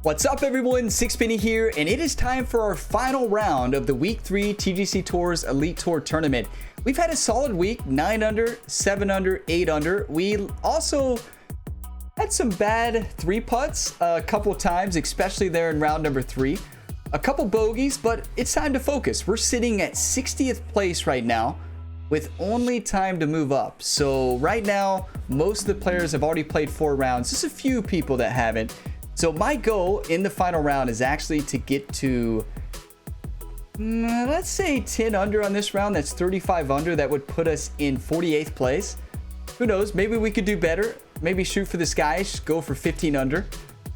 What's up everyone, Sixpenny here, and it is time for our final round of the Week 3 TGC Tours Elite Tour Tournament. We've had a solid week, 9 under, 7 under, 8 under. We also had some bad 3-putts a couple of times, especially there in round number 3. A couple bogeys, but it's time to focus. We're sitting at 60th place right now with only time to move up. So right now, most of the players have already played 4 rounds. Just a few people that haven't. So my goal in the final round is actually to get to, let's say 10 under on this round. That's 35 under. That would put us in 48th place. Who knows? Maybe we could do better. Maybe shoot for the skies, go for 15 under.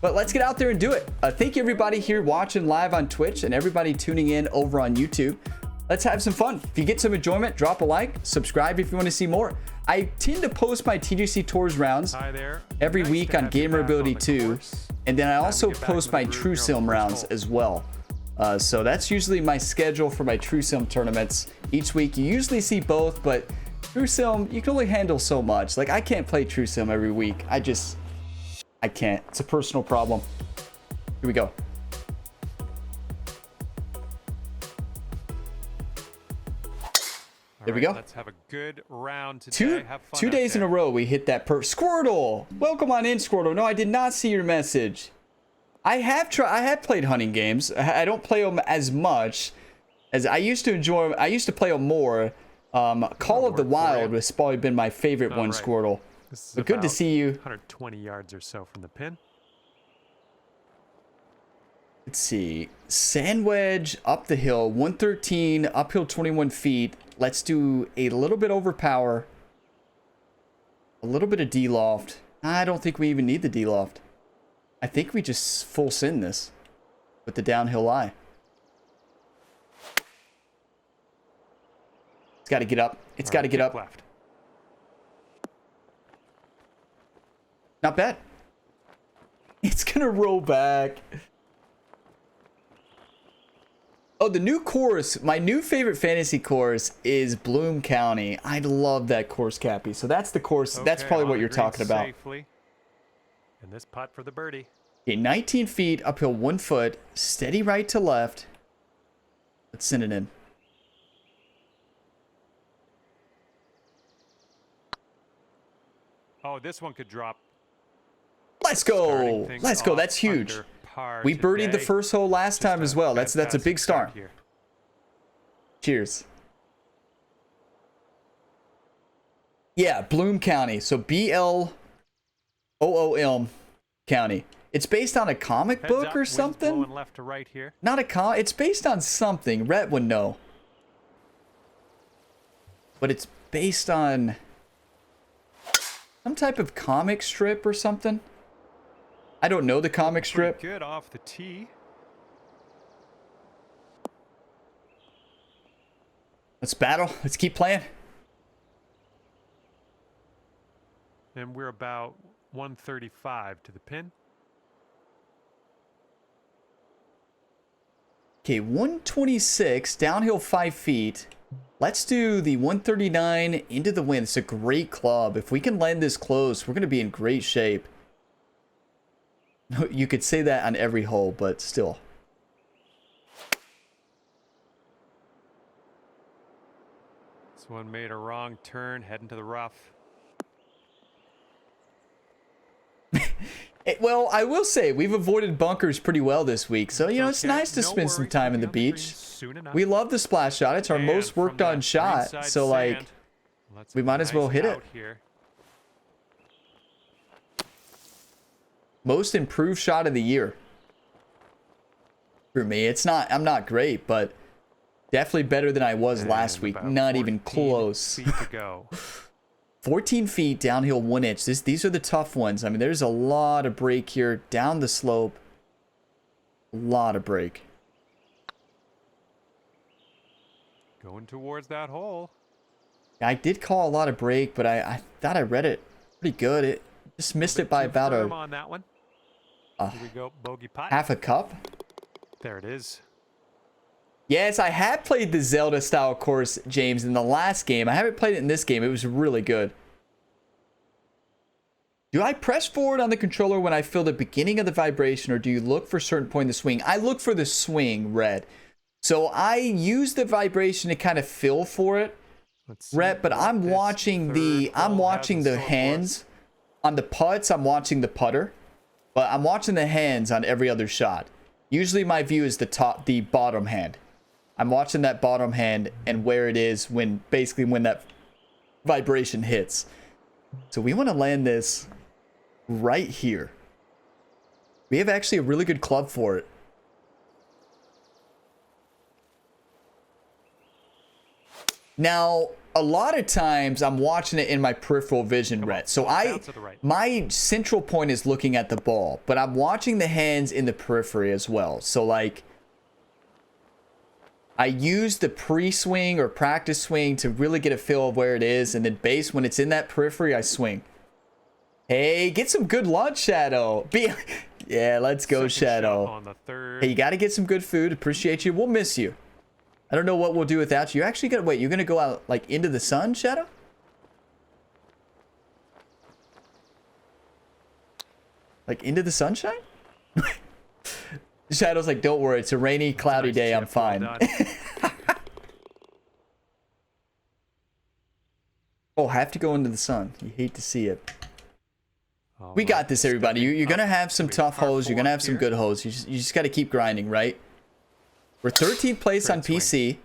But let's get out there and do it. Thank you everybody here watching live on Twitch and everybody tuning in over on YouTube. Let's have some fun. If you get some enjoyment, drop a like, subscribe if you want to see more. I tend to post my TGC Tours rounds every week on Gamer Ability 2. And then I also post my True Sim rounds as well. So that's usually my schedule for my True Sim tournaments. Each week you usually see both, but True Sim, you can only handle so much. Like, I can't play True Sim every week. I can't. It's a personal problem. Here we go. There we go. Let's have a good round today. Two days in a row we hit that Squirtle. Welcome on in, Squirtle. No, I did not see your message. I have played hunting games. I don't play them as much as I used to enjoy. I used to play them more. Call of the Wild has probably been my favorite one, right. Squirtle. But good to see you. 120 yards or so from the pin. Let's see. Sand wedge up the hill, 113, uphill 21 feet. Let's do a little bit over power. A little bit of D-loft. I don't think we even need the D-loft. I think we just full send this with the downhill lie. It's got to get up. It's got to get up. Left. Not bad. It's going to roll back. Oh, the new course, my new favorite fantasy course is Bloom County. I love that course, Cappy. So that's the course. Okay, that's probably what you're talking about. Safely. And this putt for the birdie. Okay, 19 feet, uphill 1 foot, steady right to left. Let's send it in. Oh, this one could drop. Let's go. Let's go. That's huge. We birdied the first hole last time as well. That's a big start. Cheers. Yeah, Bloom County. So BLOOM County. It's based on a comic book or something. Left to right here. Not a com. It's based on something. Rhett would know. But it's based on some type of comic strip or something. I don't know the comic strip. Good off the tee. Let's battle. Let's keep playing. And we're about 135 to the pin. Okay, 126, downhill 5 feet. Let's do the 139 into the wind. It's a great club. If we can land this close, we're going to be in great shape. You could say that on every hole, but still. This one made a wrong turn, heading to the rough. Well, I will say we've avoided bunkers pretty well this week. So, you know, it's nice to spend some time in the beach. We love the splash shot. It's our most worked on shot. So, like, we might as well hit it. Most improved shot of the year for me. I'm not great, but definitely better than I was last week. Not even close. 14 feet downhill 1 inch. These are the tough ones. I mean, there's a lot of break here down the slope. A lot of break. Going towards that hole. I did call a lot of break, but I thought I read it pretty good. It just missed it by about on that one. Here we go, bogey putt. Half a cup. There it is. Yes, I have played the Zelda style course, James, in the last game. I haven't played it in this game. It was really good. Do I press forward on the controller when I feel the beginning of the vibration, or do you look for a certain point in the swing? I look for the swing, Red. So I use the vibration to kind of feel for it, Red, but I'm watching the hands on the putts. I'm watching the putter, but I'm watching the hands on every other shot. Usually my view is the bottom hand. I'm watching that bottom hand and where it is when that vibration hits. So we want to land this right here. We have actually a really good club for it. Now, a lot of times I'm watching it in my peripheral vision, Rhett. So my central point is looking at the ball, but I'm watching the hands in the periphery as well. So like, I use the pre-swing or practice swing to really get a feel of where it is, and then base, when it's in that periphery, I swing. Hey, get some good lunch, Shadow. Yeah, let's go, Shadow. On the third. Hey, you got to get some good food. Appreciate you. We'll miss you. I don't know what we'll do without you. You're actually gonna wait. You're gonna go out like into the sun, Shadow? Like into the sunshine? Shadow's like, don't worry. It's a rainy, cloudy day. I'm fine. Oh, have to go into the sun. You hate to see it. We got this, everybody. You're gonna have some tough holes. You're gonna have some good holes. You just got to keep grinding, right? We're 13th place on PC.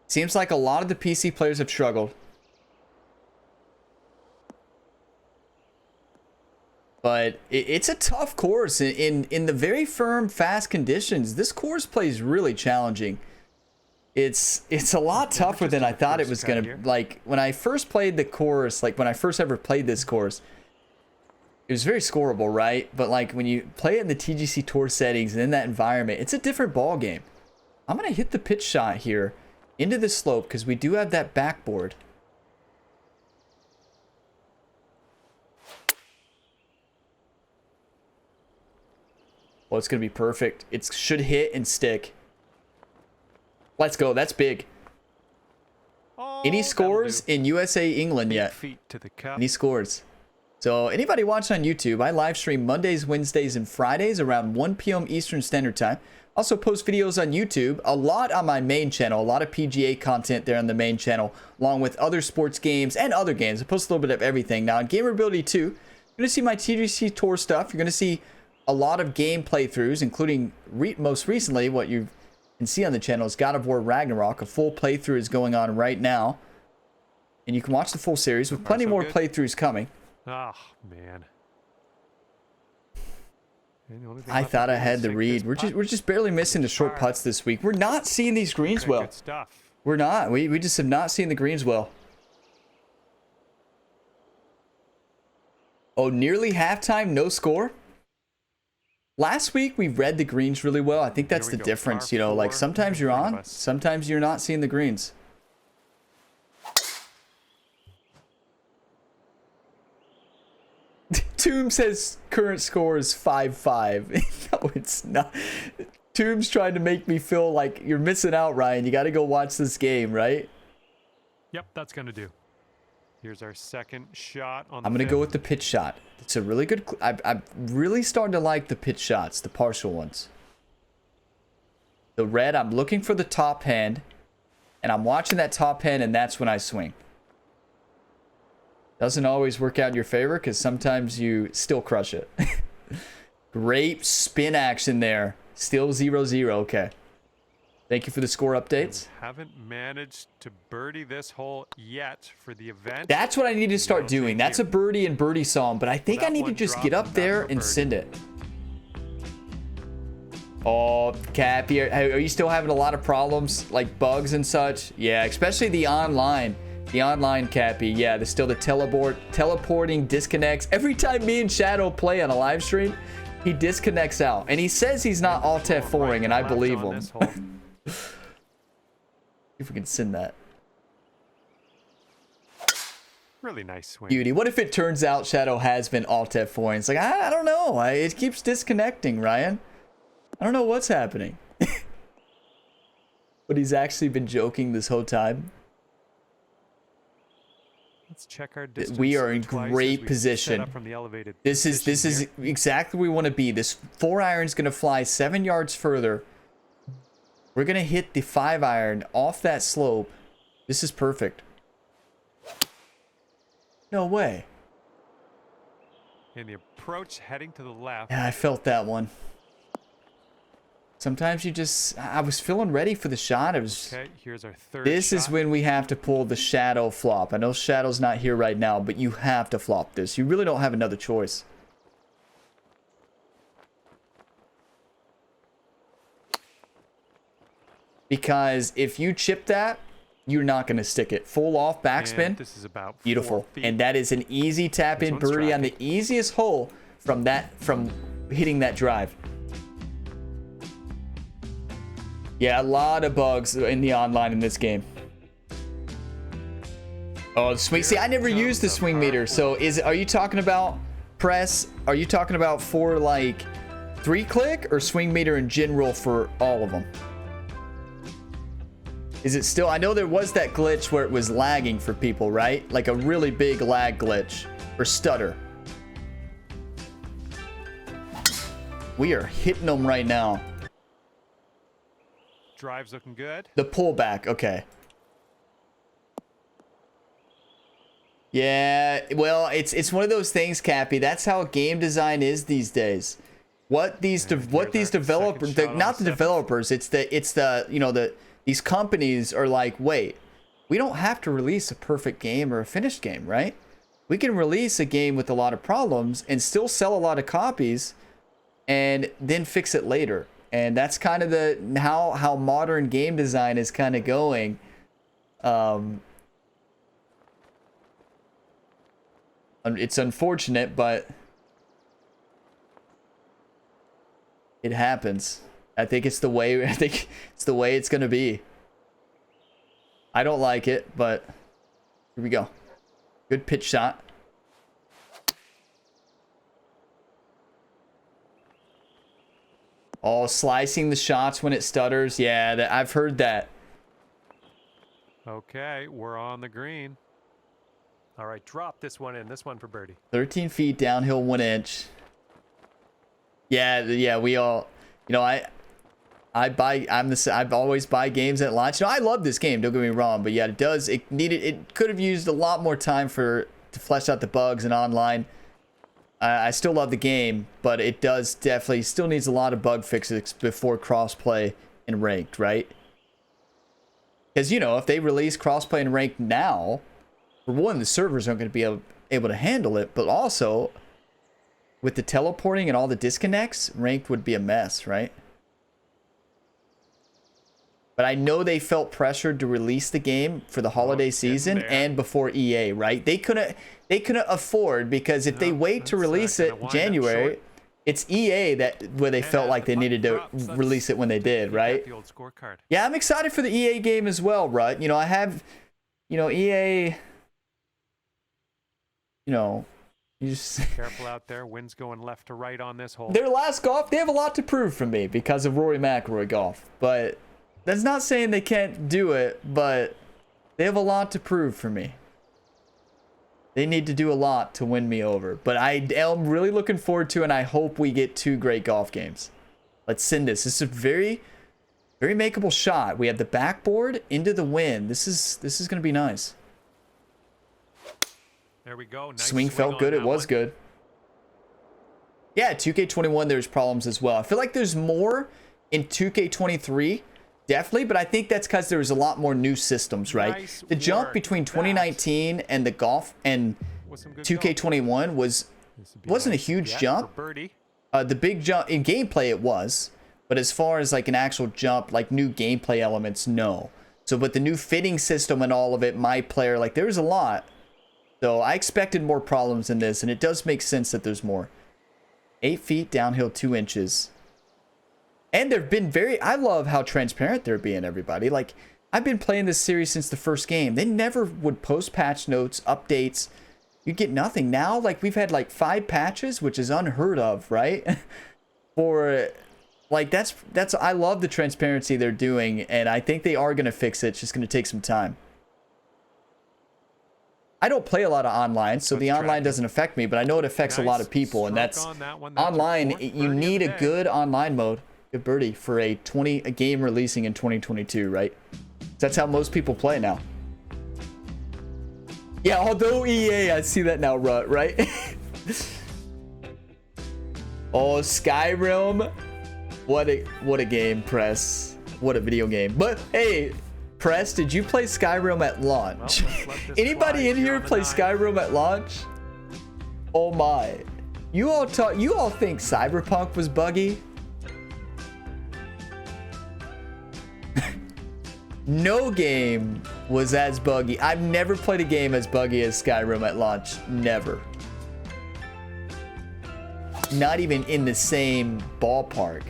Seems like a lot of the PC players have struggled. But it's a tough course. In the very firm, fast conditions, this course plays really challenging. It's a lot tougher than I thought it was going to. Like, when I first played the course, like when I first ever played this course, it was very scoreable, right? But like when you play it in the TGC Tour settings and in that environment, it's a different ball game. I'm going to hit the pitch shot here into the slope because we do have that backboard. Well, it's going to be perfect. It should hit and stick. Let's go. That's big. Oh, any scores in USA, England yet? Any scores? So anybody watching on YouTube, I live stream Mondays, Wednesdays, and Fridays around 1 p.m. Eastern Standard Time. Also post videos on YouTube, a lot on my main channel, a lot of PGA content there on the main channel, along with other sports games and other games. I post a little bit of everything. Now on Gamerability 2, you're going to see my TGC Tour stuff. You're going to see a lot of game playthroughs, including most recently what you can see on the channel is God of War Ragnarok. A full playthrough is going on right now. And you can watch the full series with plenty more playthroughs coming. Oh, man. I thought I had the read. We're just barely missing the short putts this week. We're not seeing these greens well. We're not. We just have not seen the greens well. Oh, nearly halftime, no score. Last week we read the greens really well. I think that's the difference. You know, like sometimes you're on, sometimes you're not seeing the greens. Tomb says current score is 5-5. No, it's not. Tomb's trying to make me feel like you're missing out, Ryan. You got to go watch this game, right? Yep, that's going to do. Here's our second shot on the I'm going to go with the pitch shot. It's a really good... I'm really starting to like the pitch shots, the partial ones. The red, I'm looking for the top hand, and I'm watching that top hand, and that's when I swing. Doesn't always work out in your favor because sometimes you still crush it. Great spin action there. Still 0-0. Okay. Thank you for the score updates. Haven't managed to birdie this hole yet for the event. That's what I need to start doing. That's a birdie and birdie song, but I think I need to just get up there and send it. Oh, Cappy, are you still having a lot of problems, like bugs and such? Yeah, especially the online. The online, Cappy. Yeah, there's still the teleporting disconnects. Every time me and Shadow play on a live stream, he disconnects out. And he says he's not alt F4ing, and I believe him. If we can send that. Really nice swing. Beauty. What if it turns out Shadow has been alt F4ing? It's like, I don't know. It keeps disconnecting, Ryan. I don't know what's happening. But he's actually been joking this whole time. Let's check our distance. We are in twice as great we position. set up from the elevated This is position here. exactly where we want to be. This 4-iron is going to fly 7 yards further. We're going to hit the 5-iron off that slope. This is perfect. No way. And the approach heading to the left. Yeah, I felt that one. Sometimes you just... I was feeling ready for the shot. It was... Okay, here's our third This shot. is when we have to pull the shadow flop. I know shadow's not here right now, but you have to flop this. You really don't have another choice. Because if you chip that, you're not going to stick it. Full off backspin. And this is about 4 Beautiful. feet. And that is an easy tap in birdie on the easiest hole from hitting that drive. Yeah, a lot of bugs in the online in this game. Oh, the swing. See, I never used the swing meter. So are you talking about press? Are you talking about for like 3-click or swing meter in general for all of them? Is it still? I know there was that glitch where it was lagging for people, right? Like a really big lag glitch or stutter. We are hitting them right now. Drive's looking good. The pullback, okay. Yeah, well, it's one of those things, Cappy. That's how game design is these days. What these developers, not the developers, it's the you know, these companies are like, wait, we don't have to release a perfect game or a finished game, right? We can release a game with a lot of problems and still sell a lot of copies and then fix it later. And that's kind of how modern game design is kind of going. It's unfortunate, but it happens. I think it's the way it's going to be. I don't like it, but here we go. Good pitch shot. Oh, slicing the shots when it stutters. Yeah, I've heard that. Okay, we're on the green. All right, drop this one in. This one for birdie. 13 feet downhill, 1 inch. Yeah, we all, you know, I always buy games at launch. You know, I love this game, don't get me wrong, but yeah, it could have used a lot more time to flesh out the bugs and online. I still love the game, but it does definitely still needs a lot of bug fixes before crossplay and ranked, right? Because, you know, if they release crossplay and ranked now, for one, the servers aren't going to be able to handle it, but also with the teleporting and all the disconnects, ranked would be a mess, right? But I know they felt pressured to release the game for the holiday season and before EA, right? They couldn't afford, because if they wait to release it January, it's EA where they felt like they needed to release it when they did, right? The old scorecard. Yeah, I'm excited for the EA game as well, Rut. You know, I have, you know, EA, you know, you just Careful out there. Wind's going left to right on this hole. their last golf, they have a lot to prove for me because of Rory McIlroy golf, but that's not saying they can't do it, but they have a lot to prove for me. They need to do a lot to win me over, but I am really looking forward to, and I hope we get 2 great golf games. Let's send this. This is a very, very makeable shot. We have the backboard into the wind. This is going to be nice. There we go. Nice Swing felt good. It was good. Yeah, 2K21, there's problems as well. I feel like there's more in 2K23, definitely, but I think that's because there was a lot more new systems, right? Nice the jump work. between 2019 and the golf and 2K21 wasn't a huge jump. Birdie. The big jump in gameplay it was, but as far as like an actual jump, like new gameplay elements, no. So, but the new fitting system and all of it, my player, like there's a lot. So I expected more problems in this, and it does make sense that there's more. 8 feet downhill, 2 inches. And they've been I love how transparent they're being, everybody. Like, I've been playing this series since the first game. They never would post patch notes, updates. You get nothing. Now, like, we've had like 5 patches, which is unheard of, right? For, like, that's, I love the transparency they're doing, and I think they are going to fix it. It's just going to take some time. I don't play a lot of online, so the online tracking. doesn't affect me, but I know it affects a lot of people, and that's on that one. That's your online. fourth You birdie of need the a day. good online mode, good birdie, for a game releasing in 2022, right? That's how most people play now. Yeah, although EA, I see that now, right? Oh, Skyrim. What a game, Press. What a video game. But hey, Press, did you play Skyrim at launch? Well, let's let this Anybody fly in here here on the play nine. Skyrim at launch? Oh my. You all think Cyberpunk was buggy? No game was as buggy. I've never played a game as buggy as Skyrim at launch. Never. Not even in the same ballpark.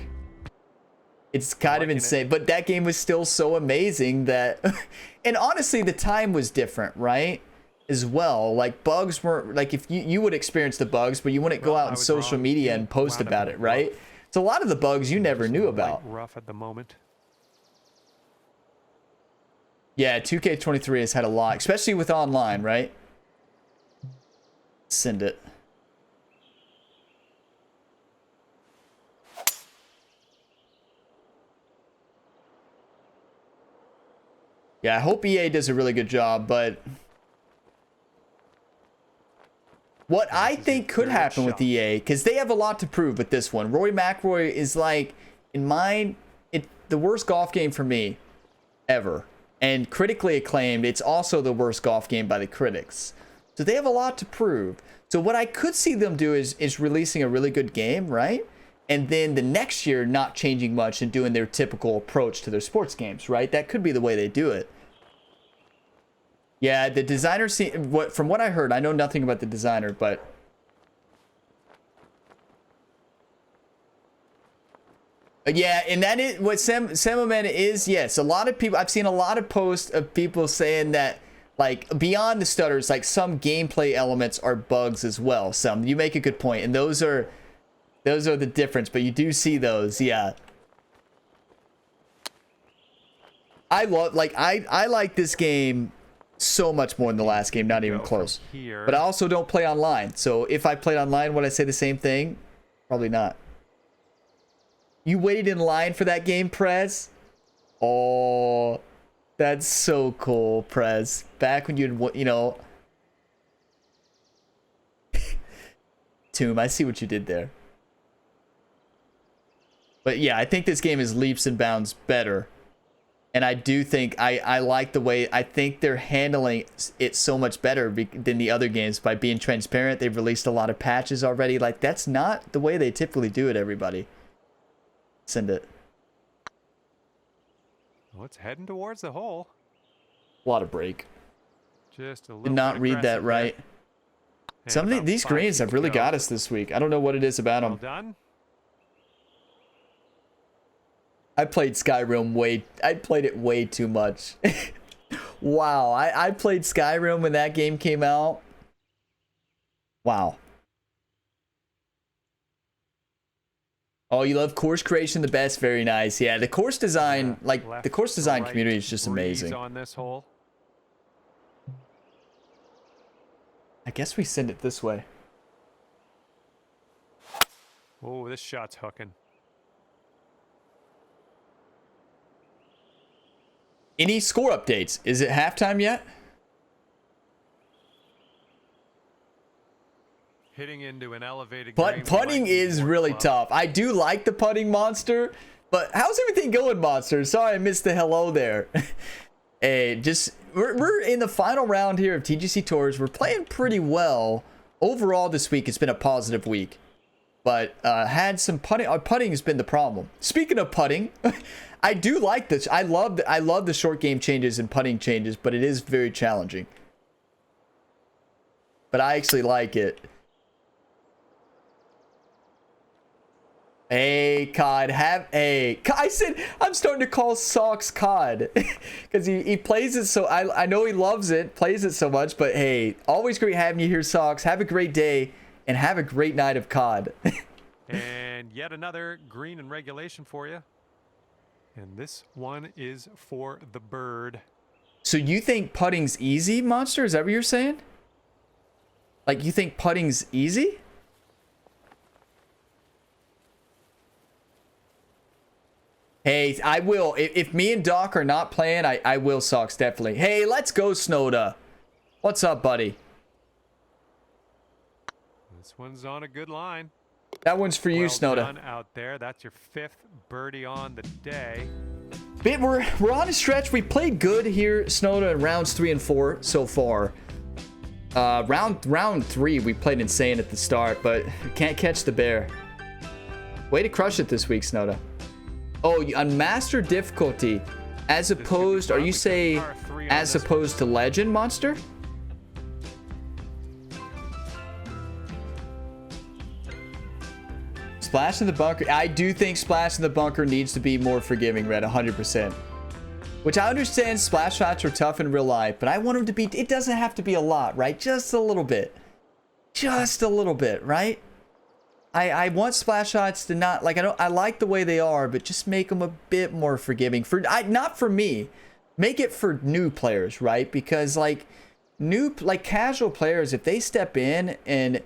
It's kind of insane, but that game was still so amazing that, and honestly, the time was different, right? As well, like bugs weren't like if you would experience the bugs, but you wouldn't go out on social media and post about it, right? So a lot of the bugs you never knew about. Rough at the moment. Yeah, 2K23 has had a lot, especially with online, right? Send it. Yeah, I hope EA does a really good job, but what I think could happen with EA, because they have a lot to prove with this one. Rory McIlroy is like, in mine, the worst golf game for me ever. And critically acclaimed, it's also the worst golf game by the critics. So they have a lot to prove. So what I could see them do is releasing a really good game, right? And then the next year not changing much and doing their typical approach to their sports games, right? That could be the way they do it. Yeah, the designer from what I heard, I know nothing about the designer, but yeah, and that is what Semaman is. Yes, a lot of people. I've seen a lot of posts of people saying that, like, beyond the stutters, like some gameplay elements are bugs as well. Some, you make a good point, and those are the difference. But you do see those, yeah. I like this game so much more than the last game, not even close. But I also don't play online, so if I played online, would I say the same thing? Probably not. You waited in line for that game, Prez? Oh, that's so cool, Prez. Back when you know. Tomb, I see what you did there. But yeah, I think this game is leaps and bounds better. And I do think I like the way, I think they're handling it so much better than the other games by being transparent. They've released a lot of patches already. Like, that's not the way they typically do it, everybody. Send it. Well, it's heading towards the hole. A lot of break. Just a little. Did not read that right. Some of these greens have really got us this week. I don't know what it is about them. Well done. I played Skyrim I played it way too much. Wow, I played Skyrim when that game came out. Wow. Oh, you love course creation the best. Very nice. Yeah, the course design, like the course design community is just amazing. On this hole. I guess we send it this way. Oh, this shot's hooking. Any score updates? Is it halftime yet? Hitting into an elevated Putting is really tough. I do like the putting, Monster, but how's everything going, Monster? Sorry I missed the hello there. Hey, we're in the final round here of TGC Tours. We're playing pretty well. Overall this week, it's been a positive week. But had some putting. Putting has been the problem. Speaking of putting, I do like this. I love the short game changes and putting changes, but it is very challenging. But I actually like it. Hey, COD, I said I'm starting to call Socks COD because he plays it so. I know he loves it, plays it so much. But hey, always great having you here, Socks. Have a great day and have a great night of COD. And yet another green in regulation for you. And this one is for the bird. So you think putting's easy, Monster? Is that what you're saying? Like, you think putting's easy? Hey, I will. If me and Doc are not playing, I will socks, definitely. Hey, let's go, Snowda. What's up, buddy? This one's on a good line. That one's for you, Well Snowda. done out there. That's your 5th birdie on the day. We're on a stretch. We played good here, Snowda, in rounds 3 and 4 so far. Round 3, we played insane at the start, but can't catch the bear. Way to crush it this week, Snowda. Oh, on master difficulty, as opposed, are you say as opposed to legend, Monster? Splash in the bunker. I do think splash in the bunker needs to be more forgiving, Red, 100%. Which I understand splash shots are tough in real life, but I want them to be, it doesn't have to be a lot, right? Just a little bit. Just a little bit, right? I want splash shots to not, like, I like the way they are, but just make them a bit more forgiving. Not for me. Make it for new players, right? Because, like, casual players, if they step in and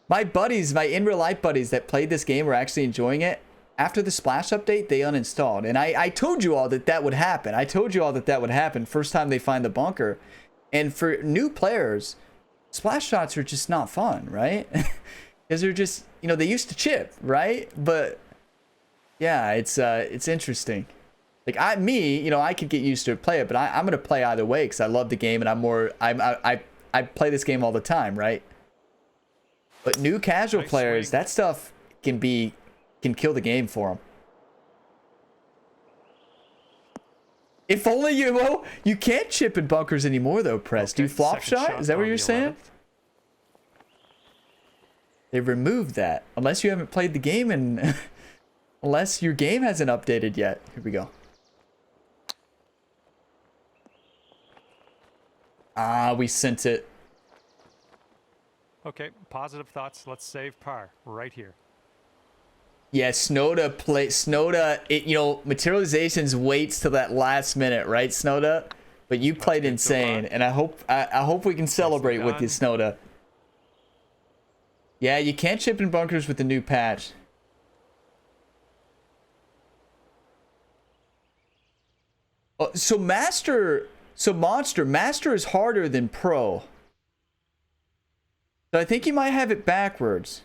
my in real life buddies that played this game were actually enjoying it. After the splash update, they uninstalled. And I told you all that would happen. I told you all that would happen first time they find the bunker. And for new players, splash shots are just not fun, right? Because they're just, you know, they used to chip, right? But yeah, it's interesting. Like I could get used to play it, but I'm gonna play either way because I love the game and I play this game all the time, right? But new casual players, that stuff can kill the game for them. If only you can't chip in bunkers anymore though, Press. Okay, do flop shot? Is that what you're saying? 11th. They removed that. Unless you haven't played the game and unless your game hasn't updated yet. Here we go. Ah, we sent it. Okay, positive thoughts. Let's save par right here. Yeah, Snowda, Materializations waits till that last minute, right, Snowda? But you played insane, and I hope we can celebrate with you, Snowda. Yeah, you can't chip in bunkers with the new patch. Oh, so Monster is harder than Pro. So I think you might have it backwards.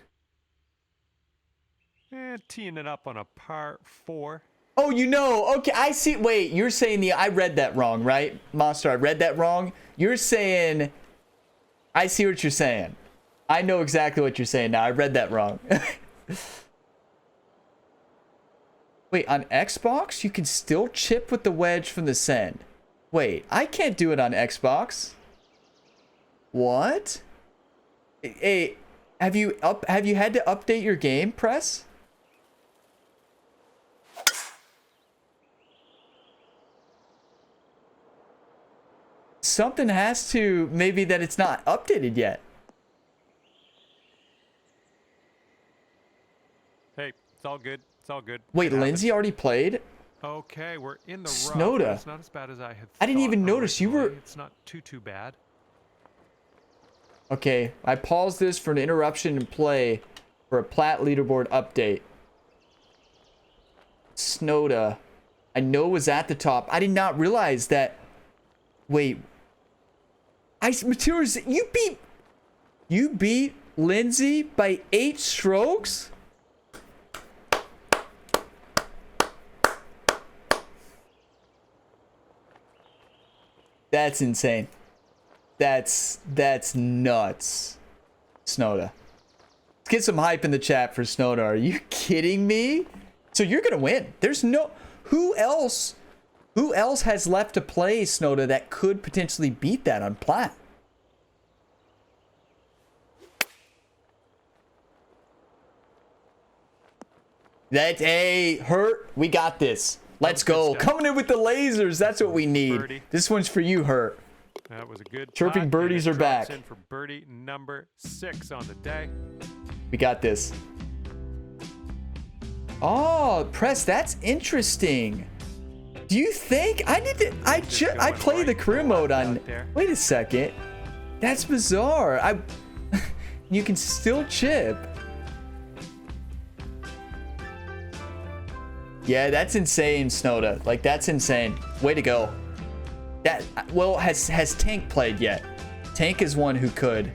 Teeing it up on a par 4. Oh, okay, I see. Wait, you're saying I read that wrong, right? Monster, I read that wrong. You're saying, I see what you're saying. I know exactly what you're saying now. I read that wrong. Wait, on Xbox, you can still chip with the wedge from the send. Wait, I can't do it on Xbox. What? Hey, have you had to update your game, Press? Something has to, maybe that it's not updated yet. Hey, it's all good. It's all good. Wait, Lindsay already played? Okay, we're in the rough. Snowda. It's not as bad as I had thought. I didn't even notice you were. It's not too bad. Okay, I paused this for an interruption in play for a plat leaderboard update. Snowda, I know was at the top. I did not realize that. Wait, Materials, you beat Lindsay by 8 strokes? That's insane. That's nuts. Snowda. Let's get some hype in the chat for Snowda. Are you kidding me? So you're gonna win. There's no who else has left to play, Snowda, that could potentially beat that on plat? Hurt. We got this. Let's go. Coming in with the lasers. That's what we need. Birdie. This one's for you, Hurt. That was a good chirping birdies are back. In for birdie number 6 on the day. We got this. Oh, Press, that's interesting. Do you think I need to I play the career mode on. Wait a second. That's bizarre. You can still chip. Yeah, that's insane, Snowda. Like, that's insane. Way to go. That, well, has Tank played yet? Tank is one who could.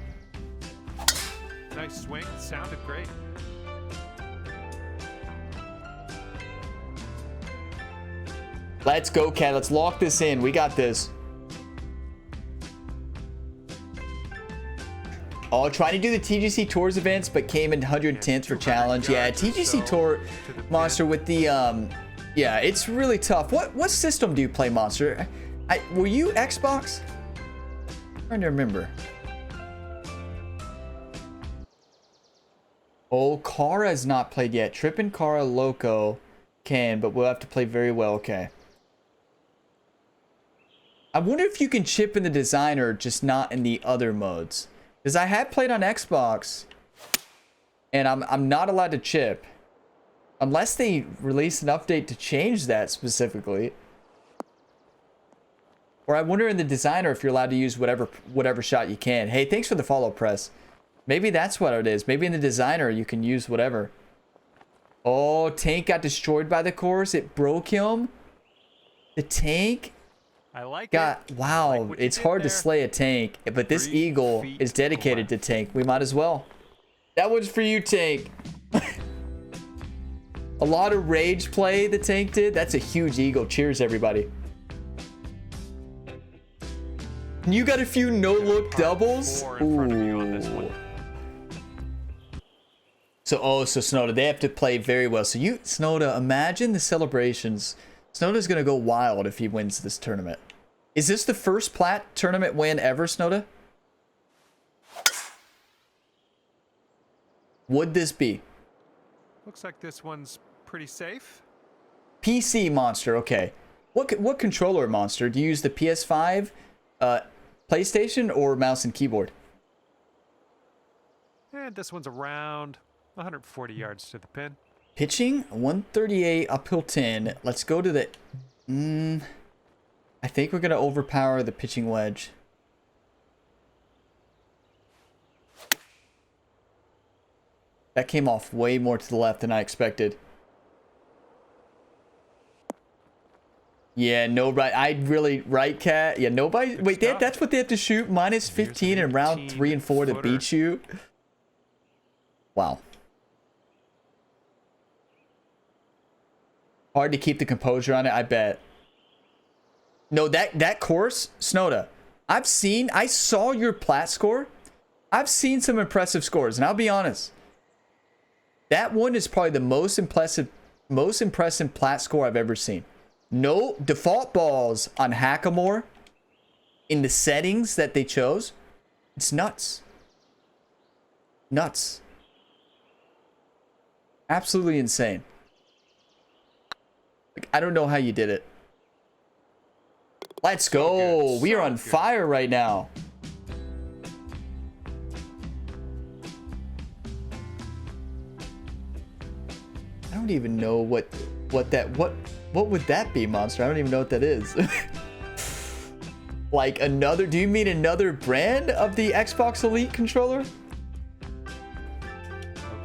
Nice swing. Sounded great. Let's go, Cat. Let's lock this in. We got this. Oh, trying to do the TGC Tours events, but came in 110th for challenge. Yeah, TGC Tour Monster with the yeah, it's really tough. What system do you play, Monster? Were you Xbox? I'm trying to remember. Oh, Kara has not played yet. Trip and Kara Loco can, but we'll have to play very well. Okay. I wonder if you can chip in the designer, just not in the other modes. Because I had played on Xbox, and I'm not allowed to chip. Unless they release an update to change that specifically. Or I wonder in the designer if you're allowed to use whatever shot you can. Hey, thanks for the follow, Press. Maybe that's what it is. Maybe in the designer you can use whatever. Oh, Tank got destroyed by the course. It broke him. The Tank... I like it. Wow, like it's hard to slay a Tank, but this Eagle is dedicated to Tank. We might as well. That one's for you, Tank. A lot of rage play the Tank did. That's a huge Eagle. Cheers, everybody. You got a few no-look doubles? Ooh. So Snowda, they have to play very well. So Snowda, imagine the celebrations. Snowda's going to go wild if he wins this tournament. Is this the first Plat tournament win ever, Snowda? Would this be? Looks like this one's pretty safe. PC, Monster, okay. What controller, Monster? Do you use the PS5, PlayStation, or mouse and keyboard? And this one's around 140 yards to the pin. Pitching, 138, uphill 10. Let's go to the... I think we're going to overpower the pitching wedge. That came off way more to the left than I expected. Yeah, no right. I'd really... Right, Cat? Yeah, nobody... Wait, that's what they have to shoot? Minus 15 in round 3 and 4 to beat you? Wow. Hard to keep the composure on it, I bet. No, that course, Snowda, I saw your Plat score. I've seen some impressive scores, and I'll be honest. That one is probably the most impressive Plat score I've ever seen. No default balls on Hackamore in the settings that they chose. It's nuts. Nuts. Absolutely insane. Like, I don't know how you did it. Let's go. We are on fire right now. I don't even know what would that be, Monster? I don't even know what that is. Like another, do you mean another brand of the Xbox Elite controller?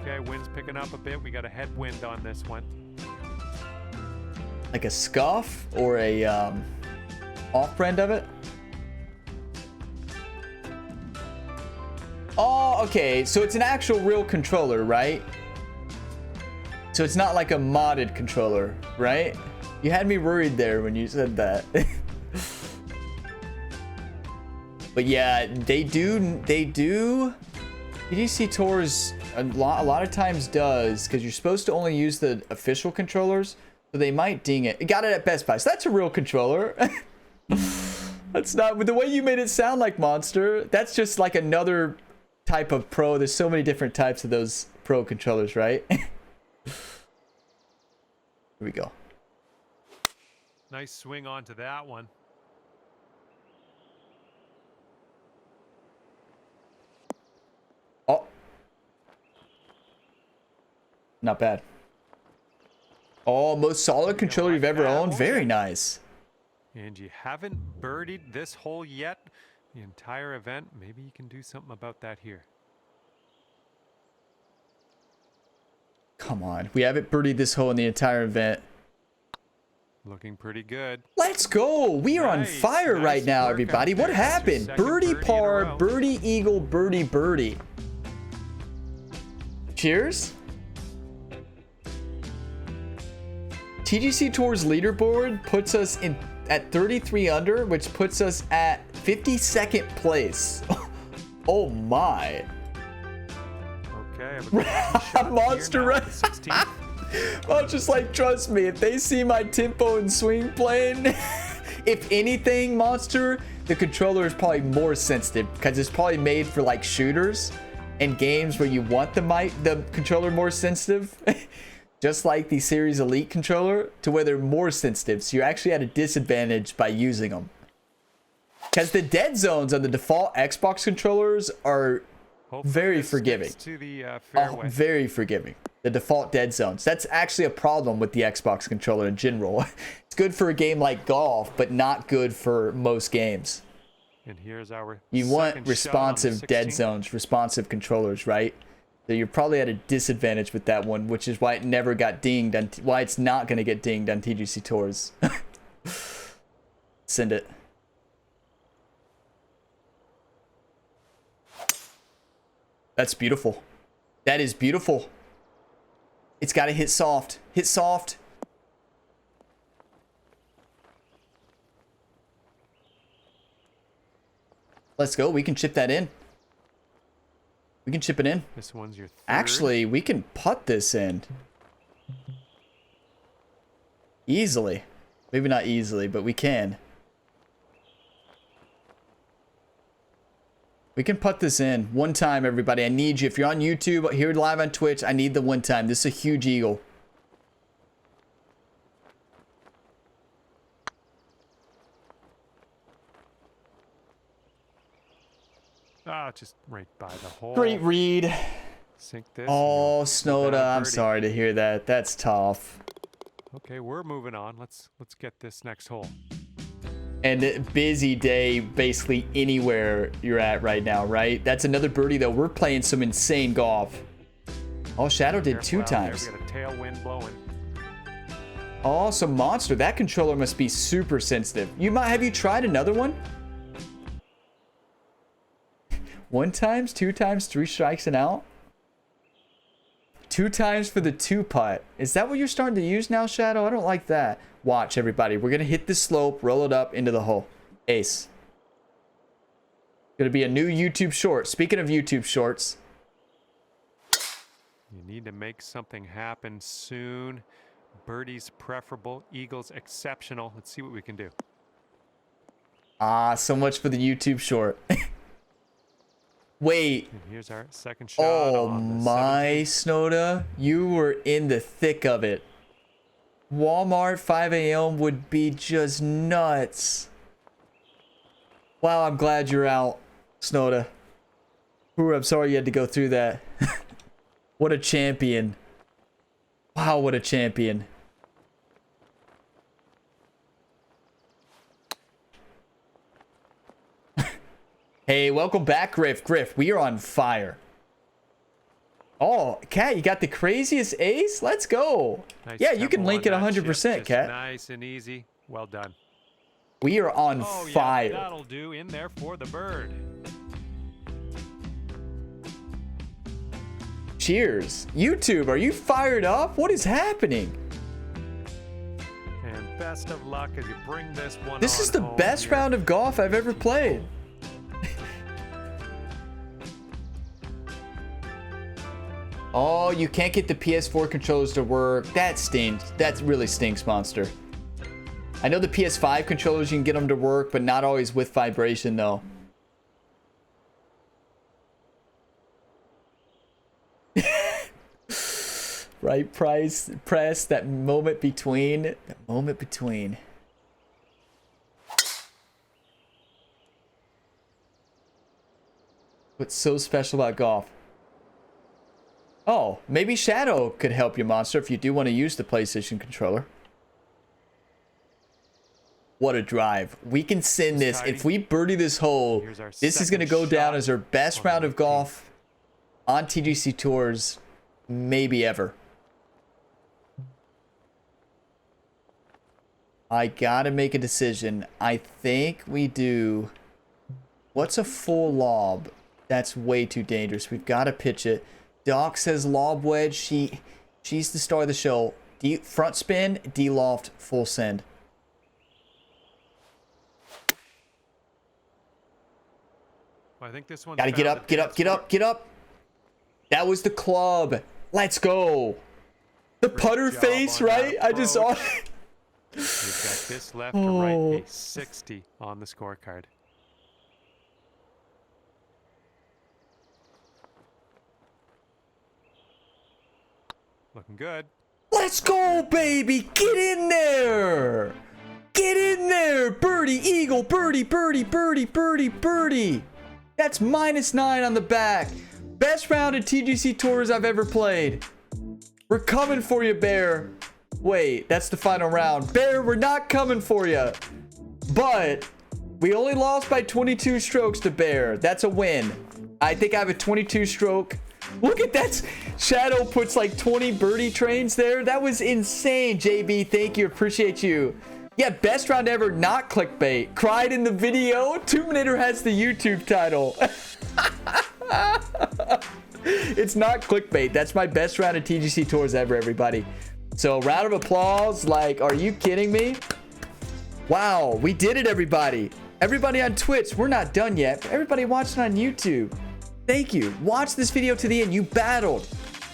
Okay, wind's picking up a bit. We got a headwind on this one. Like a Scuff or a off-brand of it? Oh, okay. So it's an actual real controller, right? So it's not like a modded controller, right? You had me worried there when you said that. But yeah, they do. TGC Tours a lot of times does, because you're supposed to only use the official controllers, so they might ding it. It got it at Best Buy, so that's a real controller. That's not the way you made it sound like, Monster. That's just like another type of pro. There's so many different types of those pro controllers, right? Here we go. Nice swing onto that one. Oh. Not bad. Oh, most solid controller you've ever owned. Very nice. And you haven't birdied this hole yet. the entire event. Maybe you can do something about that here. Come on. We haven't birdied this hole in the entire event. Looking pretty good. Let's go. We are on fire right now, everybody. What happened? Birdie par, birdie eagle, birdie birdie. Cheers. TGC Tours leaderboard puts us in at 33 under, which puts us at 52nd place. Oh my. Okay. Monster run. Well, just like, trust me, if they see my tempo and swing playing, if anything, Monster, the controller is probably more sensitive because it's probably made for like shooters and games where you want the controller more sensitive. Just like the Series Elite controller, to where they're more sensitive. So you're actually at a disadvantage by using them. Because the dead zones on the default Xbox controllers are very forgiving. To the oh, very forgiving. The default dead zones. That's actually a problem with the Xbox controller in general. It's good for a game like golf, but not good for most games. And here's our you want responsive dead zones, responsive controllers, right? So you're probably at a disadvantage with that one, which is why it never got dinged, and why it's not going to get dinged on TGC Tours. Send it. That's beautiful. That is beautiful. It's got to hit soft. Hit soft. Let's go. We can chip that in. We can chip it in. This one's your third. Actually, we can putt this in. Easily. Maybe not easily, but we can. We can putt this in. One time, everybody. I need you. If you're on YouTube, here live on Twitch, I need the one time. This is a huge eagle. Ah, just right by the hole. Great read. Sink this. Oh, Snowda, I'm sorry to hear that. That's tough. Okay, we're moving on. Let's get this next hole. And busy day basically anywhere you're at right now, right? That's another birdie, though. We're playing some insane golf. Oh, Shadow did two times. We got a tailwind blowing. Oh, so Monster. That controller must be super sensitive. Have you tried another one? 1 times, 2 times, 3 strikes and out? 2 times for the 2 putt. Is that what you're starting to use now, Shadow? I don't like that. Watch, everybody. We're going to hit the slope, roll it up into the hole. Ace. Going to be a new YouTube short. Speaking of YouTube shorts. You need to make something happen soon. Birdie's preferable. Eagles exceptional. Let's see what we can do. Ah, so much for the YouTube short. Wait. And here's our second shot. Oh my, Snowda. You were in the thick of it. Walmart 5 a.m. would be just nuts. Wow, I'm glad you're out, Snowda. Ooh, I'm sorry you had to go through that. What a champion. Wow, what a champion. Hey, welcome back, Griff. Griff, we are on fire. Oh, Kat, you got the craziest ace? Let's go. Nice. Yeah, you can link it 100%, Kat. Nice and easy. Well done. We are on fire. Yeah, that'll do. In there for the bird. Cheers. YouTube, are you fired up? What is happening? And best of luck as you bring this one This is the best round of golf I've ever played. Oh, you can't get the PS4 controllers to work. That stinks. That really stinks, Monster. I know the PS5 controllers, you can get them to work, but not always with vibration, though. Right press, that moment between. That moment between. What's so special about golf? Oh, maybe Shadow could help you, Monster, if you do want to use the PlayStation controller. What a drive. We can send this. Tidy. If we birdie this hole, Here's our this is going to second go down shot as our best on the round of 18th. golf on TGC Tours, maybe ever. I got to make a decision. I think we do... What's a full lob? That's way too dangerous. We've got to pitch it. Doc says lob wedge. She's the star of the show. Front spin, D-loft, full send. Well, I think this one. Gotta get up, get up, get up, get up. That was the club. Let's go. The putter job face, on that right? I just saw it. We've got this left to right, a 60 on the scorecard. Looking good. Let's go, baby. Get in there. Get in there. Birdie, eagle, birdie, birdie, birdie, birdie, birdie. That's -9 on the back. Best round of TGC Tours I've ever played. We're coming for you, Bear. Wait, that's the final round. Bear, we're not coming for you. But we only lost by 22 strokes to Bear. That's a win. I think I have a 22 stroke. Look at that. Shadow puts like 20 birdie trains there. That was insane, JB. Thank you. Appreciate you. Yeah, best round ever, not clickbait. Cried in the video. Two-Minuter has the YouTube title. It's not clickbait. That's my best round of TGC Tours ever, everybody. So round of applause. Like, are you kidding me? Wow, we did it, everybody. Everybody on Twitch, we're not done yet. But everybody watching on YouTube, thank you. Watch this video to the end. You battled.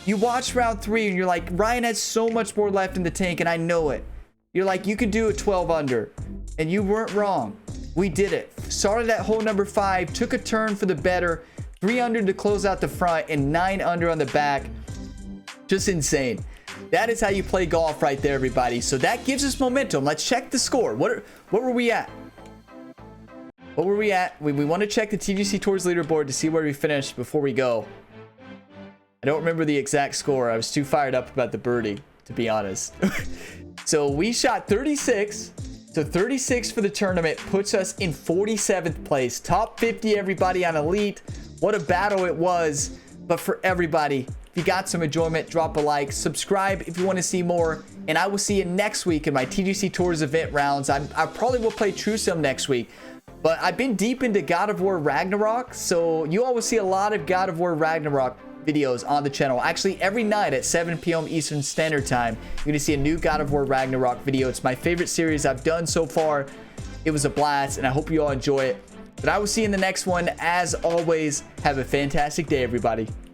You watched round 3 and you're like, Ryan has so much more left in the tank, and I know it. You're like, you could do a 12 under. And you weren't wrong. We did it. Started at hole number 5, took a turn for the better, 3 under to close out the front, and 9 under on the back. Just insane. That is how you play golf right there, everybody. So that gives us momentum. Let's check the score. What were we at? What were we at? We want to check the TGC Tours leaderboard to see where we finished before we go. I don't remember the exact score. I was too fired up about the birdie, to be honest. So we shot 36. So 36 for the tournament puts us in 47th place. Top 50, everybody, on Elite. What a battle it was. But for everybody, if you got some enjoyment, drop a like. Subscribe if you want to see more. And I will see you next week in my TGC Tours event rounds. I probably will play True Sim next week. But I've been deep into God of War Ragnarok. So you all will see a lot of God of War Ragnarok videos on the channel. Actually, every night at 7 p.m. Eastern Standard Time, you're going to see a new God of War Ragnarok video. It's my favorite series I've done so far. It was a blast, and I hope you all enjoy it. But I will see you in the next one. As always, have a fantastic day, everybody.